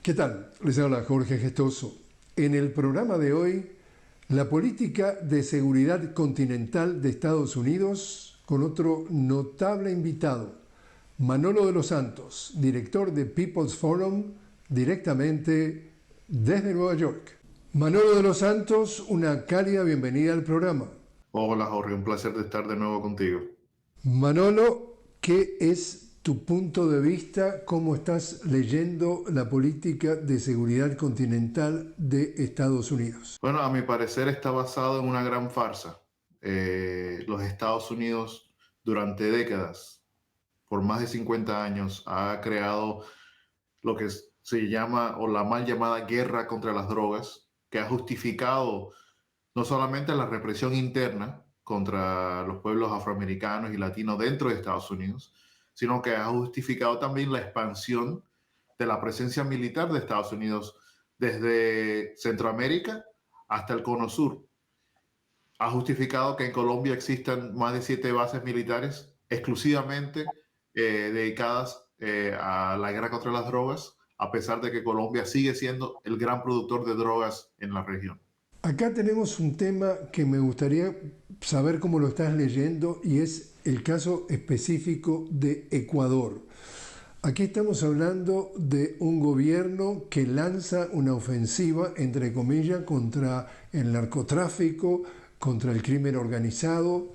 ¿Qué tal? Les habla Jorge Gestoso. En el programa de hoy, la política de seguridad continental de Estados Unidos con otro notable invitado, Manolo de los Santos, director de People's Forum, directamente desde Nueva York. Manolo de los Santos, una cálida bienvenida al programa. Hola Jorge, un placer de estar de nuevo contigo. Manolo, ¿qué es tu punto de vista? ¿Cómo estás leyendo la política de seguridad continental de Estados Unidos? Bueno, a mi parecer está basado en una gran farsa. Los Estados Unidos durante décadas, por más de 50 años, ha creado lo que se llama o la mal llamada guerra contra las drogas, que ha justificado no solamente la represión interna contra los pueblos afroamericanos y latinos dentro de Estados Unidos, sino que ha justificado también la expansión de la presencia militar de Estados Unidos desde Centroamérica hasta el Cono Sur. Ha justificado que en Colombia existan más de 7 bases militares exclusivamente dedicadas a la guerra contra las drogas, a pesar de que Colombia sigue siendo el gran productor de drogas en la región. Acá tenemos un tema que me gustaría saber cómo lo estás leyendo y es el caso específico de Ecuador. Aquí estamos hablando de un gobierno que lanza una ofensiva, entre comillas, contra el narcotráfico, contra el crimen organizado.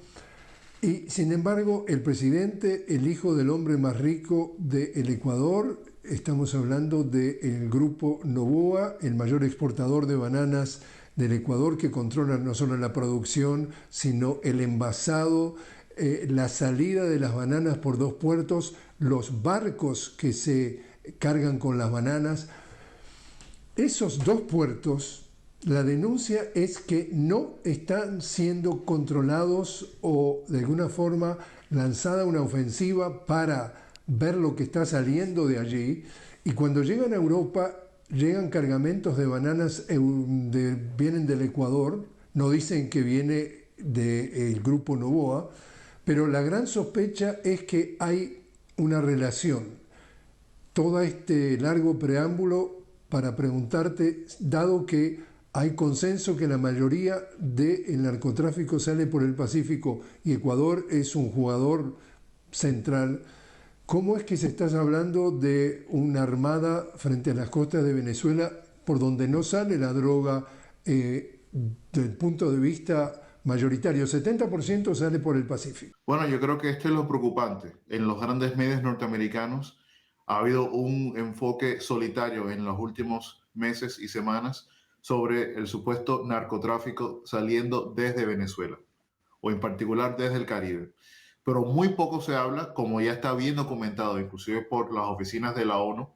Y sin embargo, el presidente, el hijo del hombre más rico del Ecuador, estamos hablando del grupo Noboa, el mayor exportador de bananas del Ecuador, que controla no solo la producción, sino el envasado, la salida de las bananas por 2 puertos, los barcos que se cargan con las bananas. Esos 2 puertos, la denuncia es que no están siendo controlados o de alguna forma lanzada una ofensiva para ver lo que está saliendo de allí, y cuando llegan a Europa llegan cargamentos de bananas vienen del Ecuador, no dicen que viene del grupo Noboa, pero la gran sospecha es que hay una relación. Todo este largo preámbulo para preguntarte, dado que hay consenso que la mayoría del narcotráfico sale por el Pacífico y Ecuador es un jugador central, ¿cómo es que se está hablando de una armada frente a las costas de Venezuela por donde no sale la droga del punto de vista mayoritario? 70% sale por el Pacífico. Bueno, yo creo que esto es lo preocupante. En los grandes medios norteamericanos ha habido un enfoque solitario en los últimos meses y semanas sobre el supuesto narcotráfico saliendo desde Venezuela, o en particular desde el Caribe. Pero muy poco se habla, como ya está bien documentado, inclusive por las oficinas de la ONU,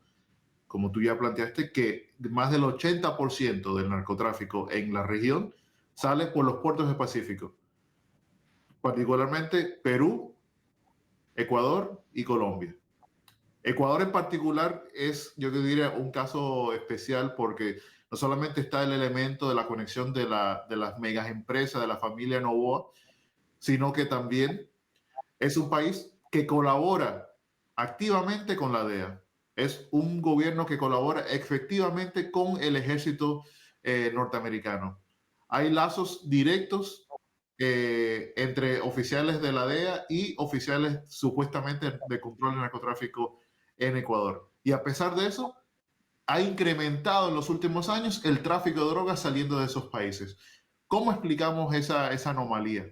como tú ya planteaste, que más del 80% del narcotráfico en la región sale por los puertos del Pacífico, particularmente Perú, Ecuador y Colombia. Ecuador en particular es, yo te diría, un caso especial porque no solamente está el elemento de la conexión de las megas empresas de la familia Noboa, sino que también es un país que colabora activamente con la DEA. Es un gobierno que colabora efectivamente con el ejército norteamericano. Hay lazos directos entre oficiales de la DEA y oficiales supuestamente de control del narcotráfico en Ecuador. Y a pesar de eso, ha incrementado en los últimos años el tráfico de drogas saliendo de esos países. ¿Cómo explicamos esa anomalía?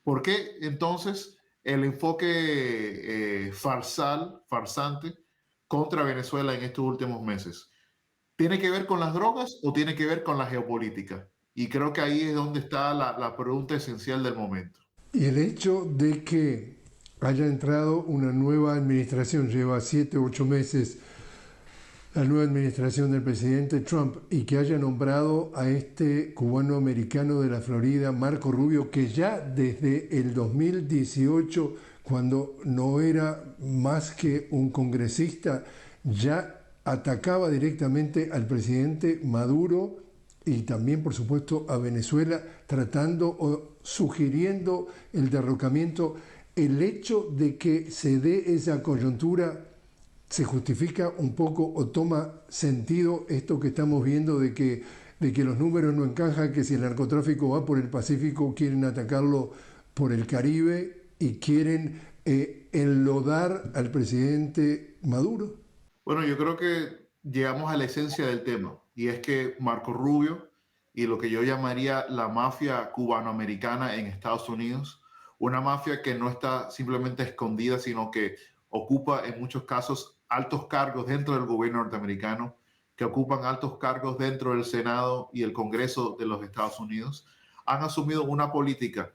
¿Por qué entonces el enfoque farsante contra Venezuela en estos últimos meses? ¿Tiene que ver con las drogas o tiene que ver con la geopolítica? Y creo que ahí es donde está la pregunta esencial del momento. Y el hecho de que haya entrado una nueva administración, lleva 7 u 8 meses la nueva administración del presidente Trump, y que haya nombrado a este cubano-americano de la Florida, Marco Rubio, que ya desde el 2018, cuando no era más que un congresista, ya atacaba directamente al presidente Maduro y también, por supuesto, a Venezuela, tratando o sugiriendo el derrocamiento. El hecho de que se dé esa coyuntura ¿Se justifica un poco o toma sentido esto que estamos viendo de que los números no encajan, que si el narcotráfico va por el Pacífico quieren atacarlo por el Caribe y quieren enlodar al presidente Maduro? Bueno, yo creo que llegamos a la esencia del tema, y es que Marco Rubio y lo que yo llamaría la mafia cubanoamericana en Estados Unidos, una mafia que no está simplemente escondida, sino que ocupa en muchos casos altos cargos dentro del gobierno norteamericano, que ocupan altos cargos dentro del Senado y el Congreso de los Estados Unidos, han asumido una política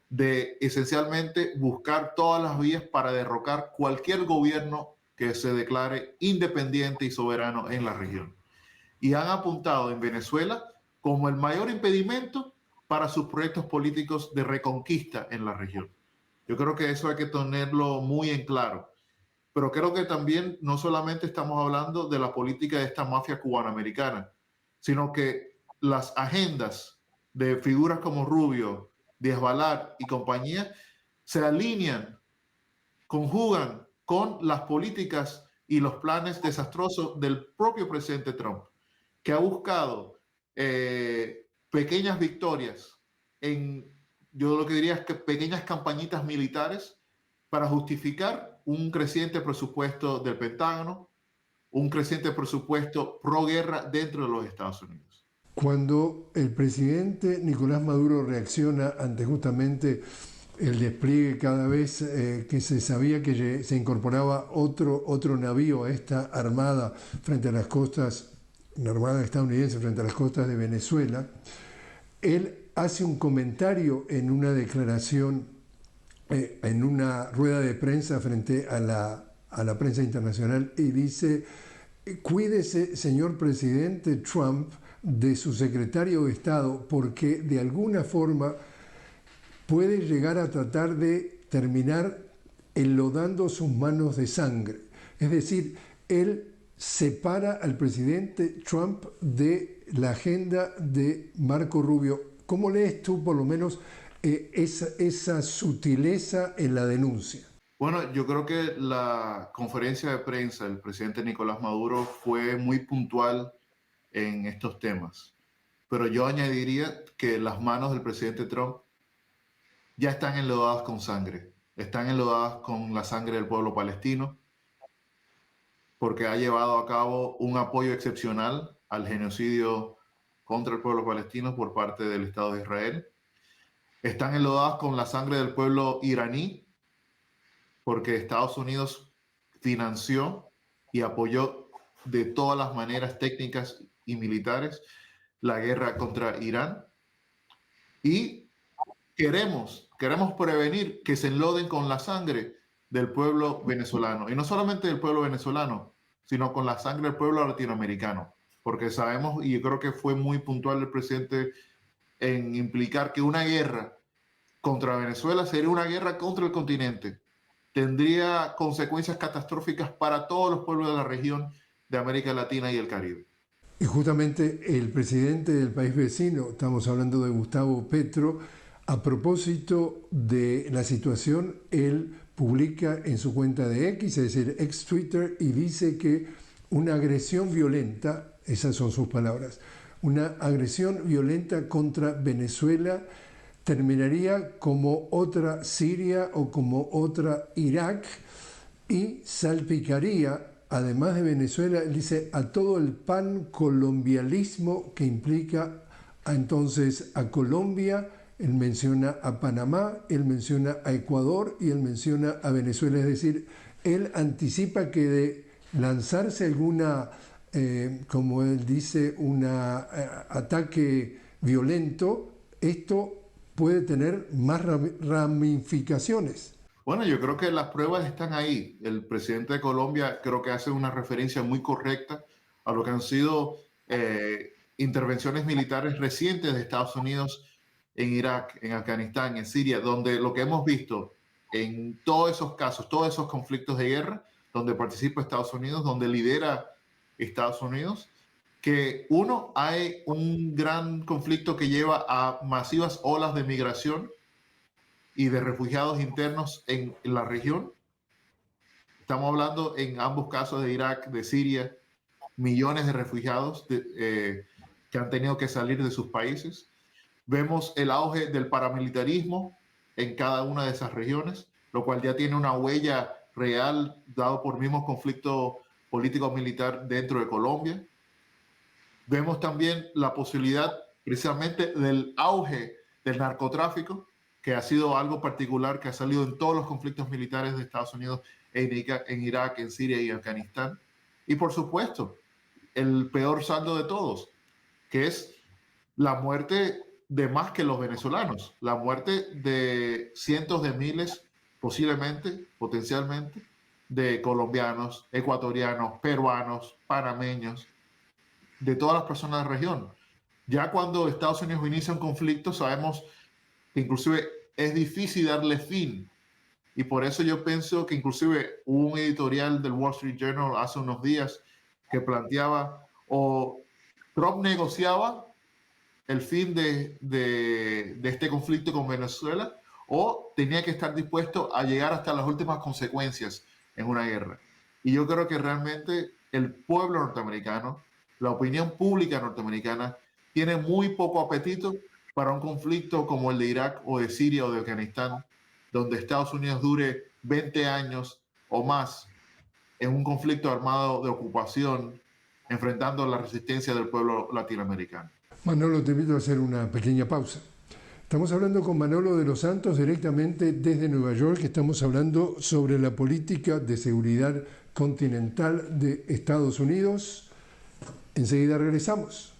de esencialmente buscar todas las vías para derrocar cualquier gobierno que se declare independiente y soberano en la región. Y han apuntado en Venezuela como el mayor impedimento para sus proyectos políticos de reconquista en la región. Yo creo que eso hay que tenerlo muy en claro. Pero creo que también no solamente estamos hablando de la política de esta mafia cubanoamericana, sino que las agendas de figuras como Rubio, Díaz Balart y compañía se alinean, conjugan con las políticas y los planes desastrosos del propio presidente Trump, que ha buscado pequeñas victorias en, yo lo que diría es que pequeñas campañitas militares para justificar un creciente presupuesto del Pentágono, un creciente presupuesto pro guerra dentro de los Estados Unidos. Cuando el presidente Nicolás Maduro reacciona ante justamente el despliegue cada vez que se sabía que se incorporaba otro navío a esta armada frente a las costas, una armada estadounidense frente a las costas de Venezuela, él hace un comentario en una declaración, en una rueda de prensa frente a la prensa internacional y dice: cuídese, señor presidente Trump, de su secretario de Estado, porque de alguna forma puede llegar a tratar de terminar enlodando sus manos de sangre. Es decir, él separa al presidente Trump de la agenda de Marco Rubio. ¿Cómo lees tú por lo menos esa sutileza en la denuncia? Bueno, yo creo que la conferencia de prensa del presidente Nicolás Maduro fue muy puntual en estos temas, pero yo añadiría que las manos del presidente Trump ya están enlodadas con sangre, están enlodadas con la sangre del pueblo palestino, porque ha llevado a cabo un apoyo excepcional al genocidio contra el pueblo palestino por parte del Estado de Israel. Están enlodadas con la sangre del pueblo iraní, porque Estados Unidos financió y apoyó de todas las maneras técnicas y militares la guerra contra Irán. Y queremos prevenir que se enloden con la sangre del pueblo venezolano. Y no solamente del pueblo venezolano, sino con la sangre del pueblo latinoamericano. Porque sabemos, y yo creo que fue muy puntual el presidente en implicar que una guerra contra Venezuela sería una guerra contra el continente. Tendría consecuencias catastróficas para todos los pueblos de la región de América Latina y el Caribe. Y justamente el presidente del país vecino, estamos hablando de Gustavo Petro, a propósito de la situación, él publica en su cuenta de X, es decir, ex Twitter, y dice que una agresión violenta, esas son sus palabras, una agresión violenta contra Venezuela terminaría como otra Siria o como otra Irak y salpicaría, además de Venezuela, dice, a todo el pancolombialismo que implica entonces a Colombia. Él menciona a Panamá, él menciona a Ecuador y él menciona a Venezuela. Es decir, él anticipa que de lanzarse alguna, como él dice, un ataque violento, esto puede tener más ramificaciones. Bueno, yo creo que las pruebas están ahí. El presidente de Colombia creo que hace una referencia muy correcta a lo que han sido intervenciones militares recientes de Estados Unidos en Irak, en Afganistán, en Siria, donde lo que hemos visto en todos esos casos, todos esos conflictos de guerra, donde participa Estados Unidos, donde lidera Estados Unidos, que uno, hay un gran conflicto que lleva a masivas olas de migración y de refugiados internos en la región, Estamos hablando en ambos casos de Irak, de Siria, millones de refugiados que han tenido que salir de sus países. Vemos el auge del paramilitarismo en cada una de esas regiones, lo cual ya tiene una huella real dado por mismos conflictos político-militar dentro de Colombia. Vemos también la posibilidad precisamente del auge del narcotráfico, que ha sido algo particular que ha salido en todos los conflictos militares de Estados Unidos en Irak, en Siria y en Afganistán. Y por supuesto, el peor saldo de todos, que es la muerte de más que los venezolanos, la muerte de cientos de miles, posiblemente, potencialmente, de colombianos, ecuatorianos, peruanos, panameños, de todas las personas de la región. Ya cuando Estados Unidos inicia un conflicto, sabemos que inclusive es difícil darle fin. Y por eso yo pienso que inclusive hubo un editorial del Wall Street Journal hace unos días que planteaba o Trump negociaba el fin de este conflicto con Venezuela o tenía que estar dispuesto a llegar hasta las últimas consecuencias en una guerra. Y yo creo que realmente el pueblo norteamericano, la opinión pública norteamericana, tiene muy poco apetito para un conflicto como el de Irak o de Siria o de Afganistán, donde Estados Unidos dure 20 años o más en un conflicto armado de ocupación, enfrentando la resistencia del pueblo latinoamericano. Manolo, te invito a hacer una pequeña pausa. Estamos hablando con Manolo de los Santos directamente desde Nueva York. Estamos hablando sobre la política de seguridad continental de Estados Unidos. Enseguida regresamos.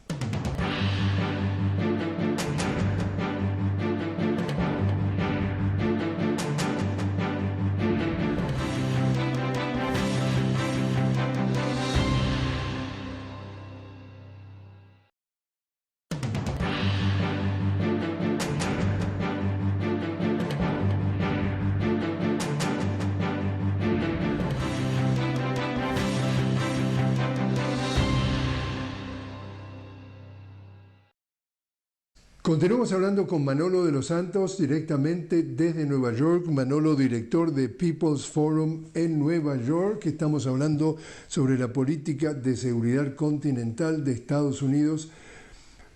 Continuamos hablando con Manolo de los Santos directamente desde Nueva York. Manolo, director de People's Forum en Nueva York. Estamos hablando sobre la política de seguridad continental de Estados Unidos.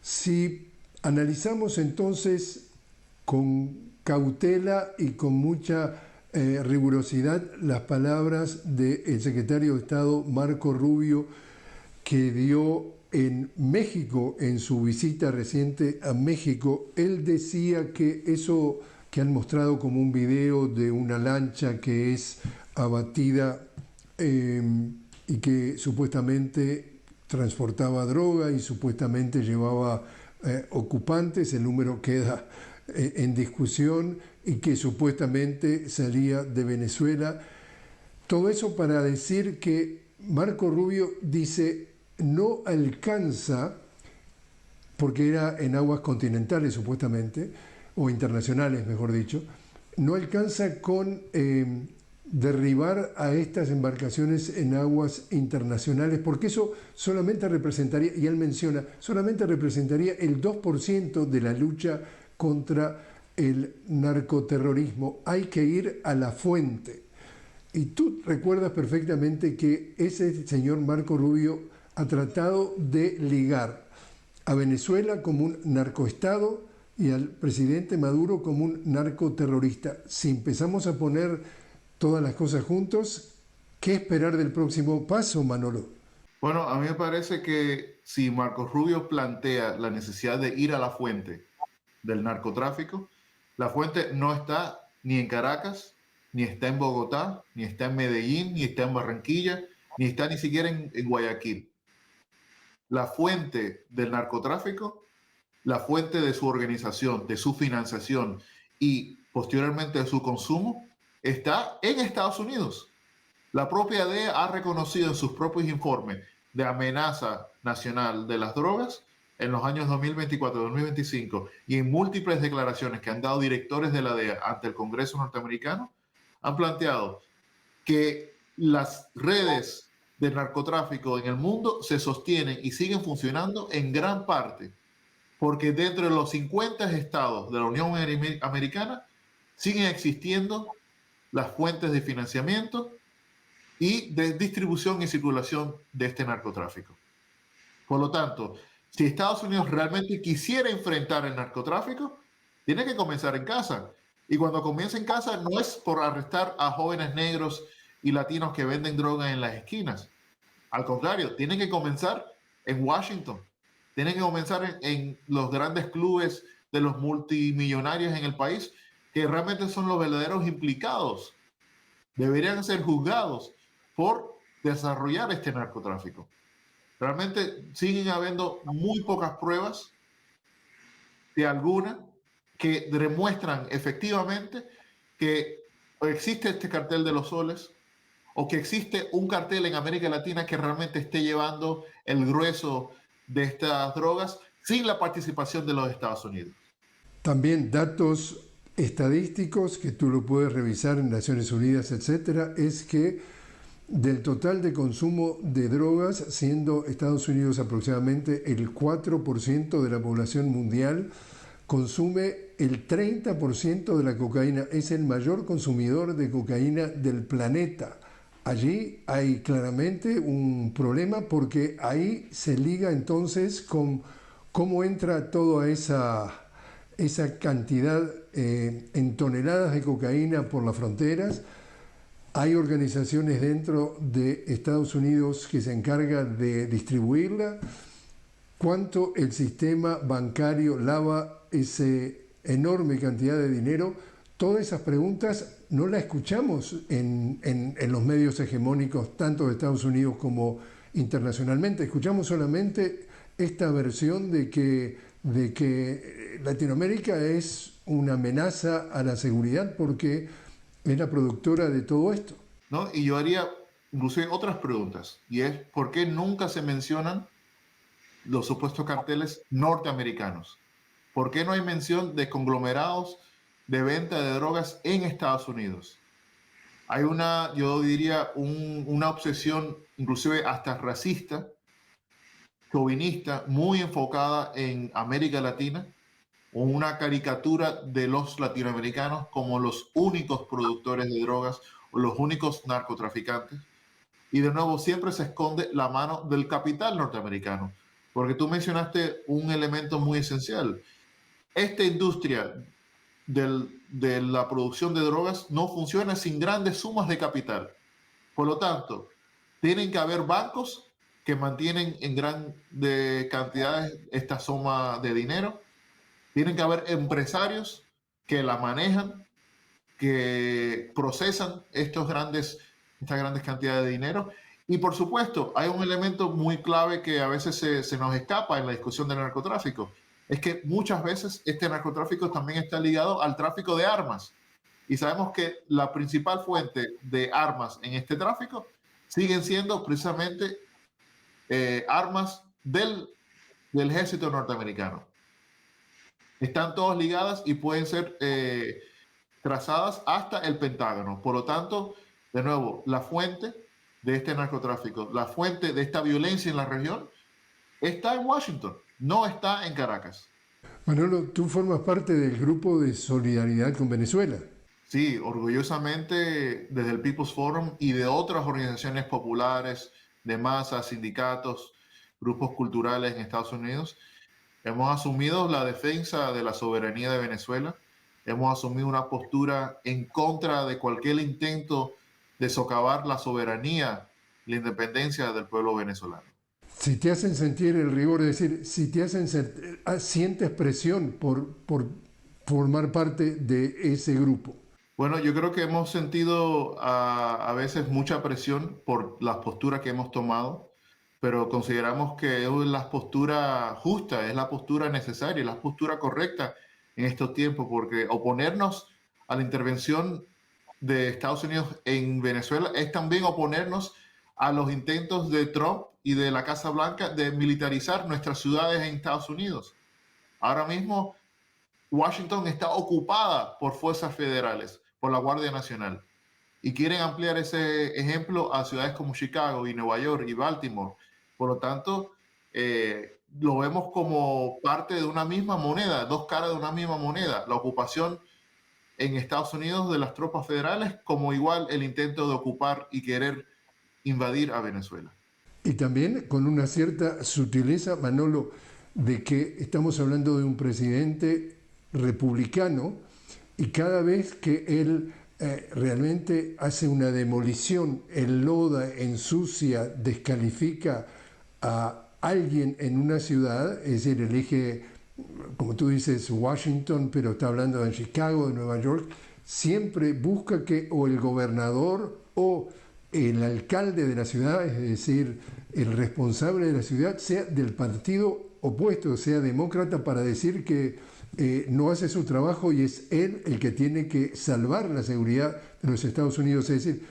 Si analizamos entonces con cautela y con mucha rigurosidad las palabras del secretario de Estado Marco Rubio, que dio en México, en su visita reciente a México, él decía que eso que han mostrado como un video de una lancha que es abatida y que supuestamente transportaba droga y supuestamente llevaba ocupantes, el número queda en discusión, y que supuestamente salía de Venezuela. Todo eso para decir que Marco Rubio dice no alcanza, porque era en aguas continentales supuestamente, o internacionales mejor dicho, no alcanza con derribar a estas embarcaciones en aguas internacionales, porque eso solamente representaría, y él menciona, solamente representaría el 2% de la lucha contra el narcoterrorismo. Hay que ir a la fuente. Y tú recuerdas perfectamente que ese señor Marco Rubio ha tratado de ligar a Venezuela como un narcoestado y al presidente Maduro como un narcoterrorista. Si empezamos a poner todas las cosas juntos, ¿qué esperar del próximo paso, Manolo? Bueno, a mí me parece que si Marcos Rubio plantea la necesidad de ir a la fuente del narcotráfico, la fuente no está ni en Caracas, ni está en Bogotá, ni está en Medellín, ni está en Barranquilla, ni está ni siquiera en Guayaquil. La fuente del narcotráfico, la fuente de su organización, de su financiación y posteriormente de su consumo, está en Estados Unidos. La propia DEA ha reconocido en sus propios informes de amenaza nacional de las drogas en los años 2024-2025 y en múltiples declaraciones que han dado directores de la DEA ante el Congreso norteamericano, han planteado que las redes del narcotráfico en el mundo se sostienen y siguen funcionando en gran parte porque dentro de los 50 estados de la Unión Americana siguen existiendo las fuentes de financiamiento y de distribución y circulación de este narcotráfico. Por lo tanto, si Estados Unidos realmente quisiera enfrentar el narcotráfico, tiene que comenzar en casa. Y cuando comienza en casa no es por arrestar a jóvenes negros y latinos que venden droga en las esquinas. Al contrario, tiene que comenzar en Washington. Tiene que comenzar en los grandes clubes de los multimillonarios en el país, que realmente son los verdaderos implicados. Deberían ser juzgados por desarrollar este narcotráfico. Realmente siguen habiendo muy pocas pruebas de alguna que demuestran efectivamente que existe este cartel de los soles o que existe un cartel en América Latina que realmente esté llevando el grueso de estas drogas sin la participación de los Estados Unidos. También datos estadísticos que tú lo puedes revisar en Naciones Unidas, etcétera, es que del total de consumo de drogas, siendo Estados Unidos aproximadamente el 4% de la población mundial, consume el 30% de la cocaína, es el mayor consumidor de cocaína del planeta. Allí hay claramente un problema porque ahí se liga entonces con cómo entra toda esa cantidad en toneladas de cocaína por las fronteras. Hay organizaciones dentro de Estados Unidos que se encargan de distribuirla. ¿Cuánto el sistema bancario lava esa enorme cantidad de dinero? Todas esas preguntas no las escuchamos en los medios hegemónicos, tanto de Estados Unidos como internacionalmente. Escuchamos solamente esta versión de que Latinoamérica es una amenaza a la seguridad porque es la productora de todo esto. ¿No? Y yo haría inclusive otras preguntas, y es ¿por qué nunca se mencionan los supuestos carteles norteamericanos? ¿Por qué no hay mención de conglomerados de venta de drogas en Estados Unidos? Hay una, yo diría, una obsesión inclusive hasta racista, chauvinista, muy enfocada en América Latina, o una caricatura de los latinoamericanos como los únicos productores de drogas o los únicos narcotraficantes. Y de nuevo, siempre se esconde la mano del capital norteamericano, porque tú mencionaste un elemento muy esencial. Esta industria de la producción de drogas no funciona sin grandes sumas de capital. Por lo tanto, tienen que haber bancos que mantienen en grandes cantidades esta suma de dinero. Tienen que haber empresarios que la manejan, que procesan estas grandes cantidades de dinero. Y por supuesto, hay un elemento muy clave que a veces se nos escapa en la discusión del narcotráfico. Es que muchas veces este narcotráfico también está ligado al tráfico de armas. Y sabemos que la principal fuente de armas en este tráfico siguen siendo precisamente armas del ejército norteamericano. Están todas ligadas y pueden ser trazadas hasta el Pentágono. Por lo tanto, de nuevo, la fuente de este narcotráfico, la fuente de esta violencia en la región, está en Washington, no está en Caracas. Manolo, tú formas parte del grupo de solidaridad con Venezuela. Sí, orgullosamente desde el People's Forum y de otras organizaciones populares, de masas, sindicatos, grupos culturales en Estados Unidos, hemos asumido la defensa de la soberanía de Venezuela, hemos asumido una postura en contra de cualquier intento de socavar la soberanía, la independencia del pueblo venezolano. Si te hacen sentir el rigor, es decir, si te hacen sientes presión por formar parte de ese grupo. Bueno, yo creo que hemos sentido a veces mucha presión por las posturas que hemos tomado, pero consideramos que es la postura justa, es la postura necesaria, es la postura correcta en estos tiempos, porque oponernos a la intervención de Estados Unidos en Venezuela es también oponernos a los intentos de Trump y de la Casa Blanca de militarizar nuestras ciudades en Estados Unidos. Ahora mismo Washington está ocupada por fuerzas federales, por la Guardia Nacional, y quieren ampliar ese ejemplo a ciudades como Chicago y Nueva York y Baltimore. Por lo tanto, lo vemos como parte de una misma moneda, dos caras de una misma moneda. La ocupación en Estados Unidos de las tropas federales, como igual el intento de ocupar y querer invadir a Venezuela. Y también con una cierta sutileza, Manolo, de que estamos hablando de un presidente republicano y cada vez que él realmente hace una demolición, enloda, ensucia, descalifica a alguien en una ciudad, es decir, elige, como tú dices, Washington, pero está hablando de Chicago, de Nueva York, siempre busca que o el gobernador o el alcalde de la ciudad, es decir, el responsable de la ciudad, sea del partido opuesto, sea demócrata, para decir que no hace su trabajo y es él el que tiene que salvar la seguridad de los Estados Unidos. Es decir,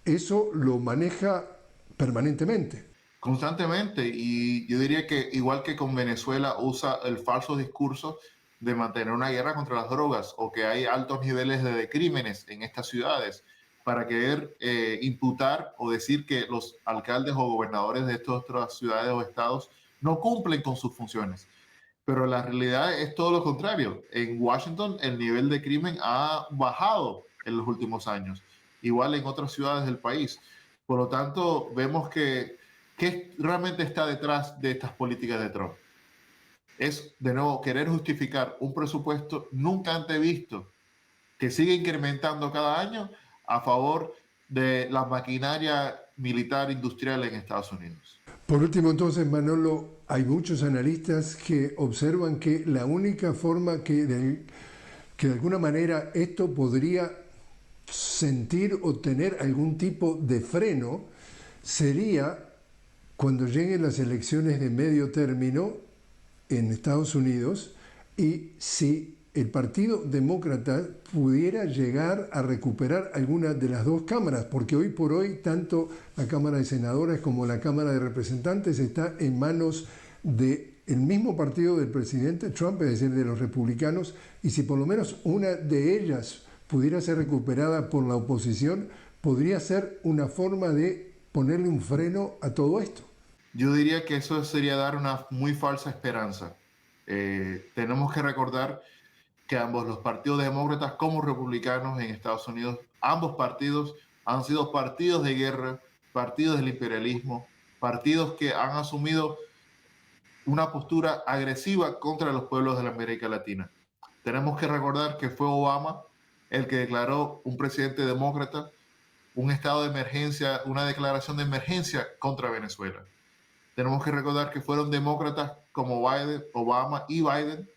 eso lo maneja permanentemente. Constantemente, y yo diría que igual que con Venezuela usa el falso discurso de mantener una guerra contra las drogas o que hay altos niveles de crímenes en estas ciudades para querer imputar o decir que los alcaldes o gobernadores de estas otras ciudades o estados no cumplen con sus funciones. Pero la realidad es todo lo contrario. En Washington el nivel de crimen ha bajado en los últimos años, igual en otras ciudades del país. Por lo tanto, vemos que ¿qué realmente está detrás de estas políticas de Trump? Es, de nuevo, querer justificar un presupuesto nunca antes visto que sigue incrementando cada año a favor de la maquinaria militar industrial en Estados Unidos. Por último, entonces, Manolo, hay muchos analistas que observan que la única forma que de alguna manera esto podría sentir o tener algún tipo de freno sería cuando lleguen las elecciones de medio término en Estados Unidos y si el Partido Demócrata pudiera llegar a recuperar alguna de las dos cámaras, porque hoy por hoy tanto la Cámara de Senadores como la Cámara de Representantes está en manos del mismo partido del presidente Trump, es decir, de los republicanos, y si por lo menos una de ellas pudiera ser recuperada por la oposición, podría ser una forma de ponerle un freno a todo esto. Yo diría que eso sería dar una muy falsa esperanza. Tenemos que recordar que ambos, los partidos demócratas como republicanos en Estados Unidos, ambos partidos han sido partidos de guerra, partidos del imperialismo, partidos que han asumido una postura agresiva contra los pueblos de la América Latina. Tenemos que recordar que fue Obama el que declaró, un presidente demócrata, un estado de emergencia, una declaración de emergencia contra Venezuela. Tenemos que recordar que fueron demócratas como Biden, Obama y Biden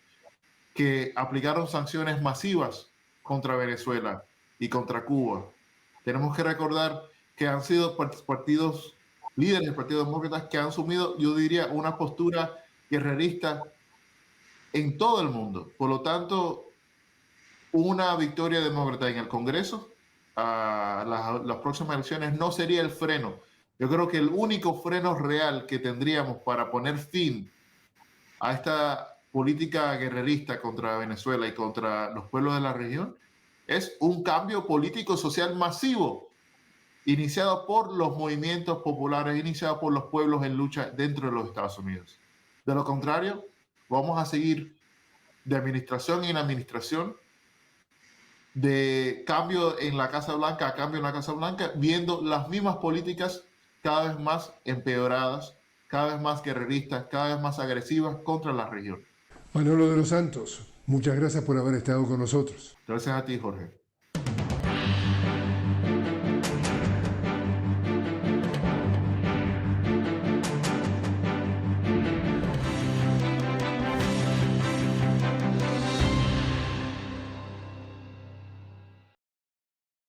que aplicaron sanciones masivas contra Venezuela y contra Cuba. Tenemos que recordar que han sido partidos líderes del Partido Demócrata que han asumido, yo diría, una postura guerrerista en todo el mundo. Por lo tanto, una victoria demócrata en el Congreso a las próximas elecciones no sería el freno. Yo creo que el único freno real que tendríamos para poner fin a esta política guerrerista contra Venezuela y contra los pueblos de la región es un cambio político-social masivo iniciado por los movimientos populares, iniciado por los pueblos en lucha dentro de los Estados Unidos. De lo contrario, vamos a seguir de administración en administración, de cambio en la Casa Blanca a cambio en la Casa Blanca, viendo las mismas políticas cada vez más empeoradas, cada vez más guerreristas, cada vez más agresivas contra la región. Manolo de los Santos, muchas gracias por haber estado con nosotros. Gracias a ti, Jorge.